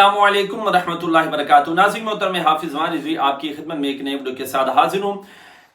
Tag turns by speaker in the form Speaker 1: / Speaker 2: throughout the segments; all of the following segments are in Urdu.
Speaker 1: السلام علیکم ورحمۃ اللہ وبرکاتہ۔ ناظرین محترم، حافظ وان رضوی آپ کی خدمت میں ایک نئے ویڈیو کے ساتھ حاضر ہوں۔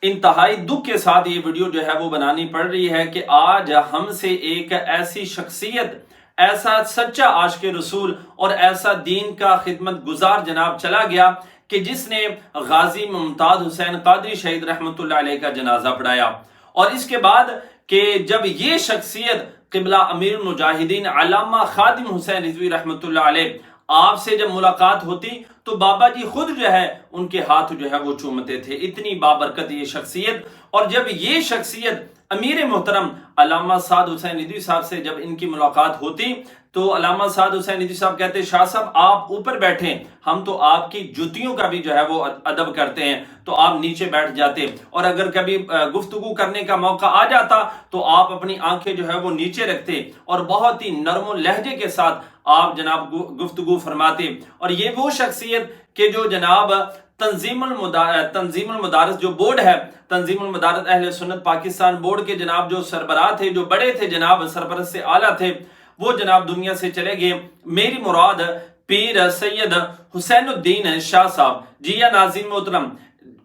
Speaker 1: انتہائی دکھ کے ساتھ یہ ویڈیو جو ہے وہ بنانی پڑ رہی ہے کہ آج ہم سے ایک ایسی شخصیت، ایسا سچا عاشق رسول اور ایسا دین کا خدمت گزار جناب چلا گیا کہ جس نے غازی ممتاز حسین قادری شہید رحمۃ اللہ علیہ کا جنازہ پڑھایا، اور اس کے بعد کہ جب یہ شخصیت قبلہ امیر المجاہدین علامہ خادم حسین رضوی رحمۃ اللہ علیہ آپ سے جب ملاقات ہوتی تو بابا جی خود جو ہے ان کے ہاتھ جو ہے وہ چومتے تھے، اتنی بابرکت یہ شخصیت۔ اور جب یہ شخصیت امیر محترم علامہ سعد حسین رضوی صاحب سے جب ان کی ملاقات ہوتی تو علامہ سعد حسین رضوی صاحب کہتے، شاہ صاحب آپ اوپر بیٹھیں، ہم تو آپ کی جوتیوں کا بھی جو ہے وہ ادب کرتے ہیں، تو آپ نیچے بیٹھ جاتے، اور اگر کبھی گفتگو کرنے کا موقع آ جاتا تو آپ اپنی آنکھیں جو ہے وہ نیچے رکھتے اور بہت ہی نرم و لہجے کے ساتھ آپ جناب گفتگو فرماتے۔ اور یہ وہ شخصیت کہ جو جناب تنظیم المدارس جو بورڈ ہے، تنظیم المدارس اہل سنت پاکستان بورڈ کے جناب جو سربراہ تھے، جو بڑے تھے جناب، سرپرست سے اعلیٰ تھے، وہ جناب دنیا سے چلے گئے۔ میری مراد پیر سید حسین الدین شاہ صاحب جی۔ یا ناظرین محترم،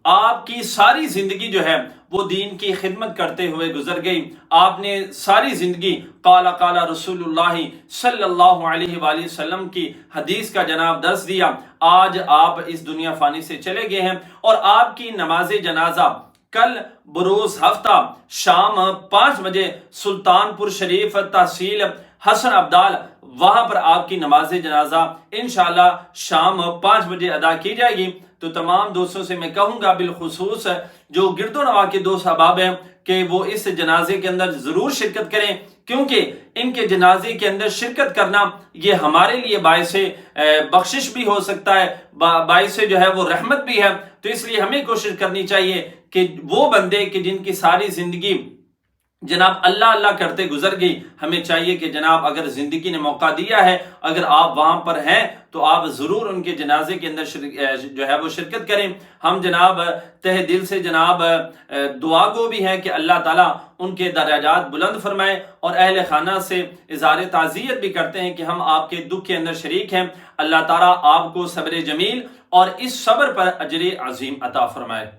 Speaker 1: آپ کی ساری زندگی جو ہے وہ دین کی خدمت کرتے ہوئے گزر گئی۔ آپ نے ساری زندگی قال قال رسول اللہ صلی اللہ علیہ وآلہ وسلم کی حدیث کا جناب درس دیا۔ آج آپ اس دنیا فانی سے چلے گئے ہیں، اور آپ کی نماز جنازہ کل بروز ہفتہ شام 5 بجے سلطان پور شریف تحصیل حسن عبدال، وہاں پر آپ کی نماز جنازہ انشاءاللہ شام 5 بجے ادا کی جائے گی۔ تو تمام دوستوں سے میں کہوں گا، بالخصوص جو گرد و نواح کے دوست احباب ہیں، کہ وہ اس جنازے کے اندر ضرور شرکت کریں، کیونکہ ان کے جنازے کے اندر شرکت کرنا یہ ہمارے لیے باعث بخشش بھی ہو سکتا ہے، باعث جو ہے وہ رحمت بھی ہے۔ تو اس لیے ہمیں کوشش کرنی چاہیے کہ وہ بندے کہ جن کی ساری زندگی جناب اللہ اللہ کرتے گزر گئی، ہمیں چاہیے کہ جناب اگر زندگی نے موقع دیا ہے، اگر آپ وہاں پر ہیں تو آپ ضرور ان کے جنازے کے اندر جو ہے وہ شرکت کریں۔ ہم جناب تہ دل سے جناب دعا گو بھی ہیں کہ اللہ تعالیٰ ان کے درجات بلند فرمائے، اور اہل خانہ سے اظہار تعزیت بھی کرتے ہیں کہ ہم آپ کے دکھ کے اندر شریک ہیں۔ اللہ تعالیٰ آپ کو صبر جمیل اور اس صبر پر اجر عظیم عطا فرمائے۔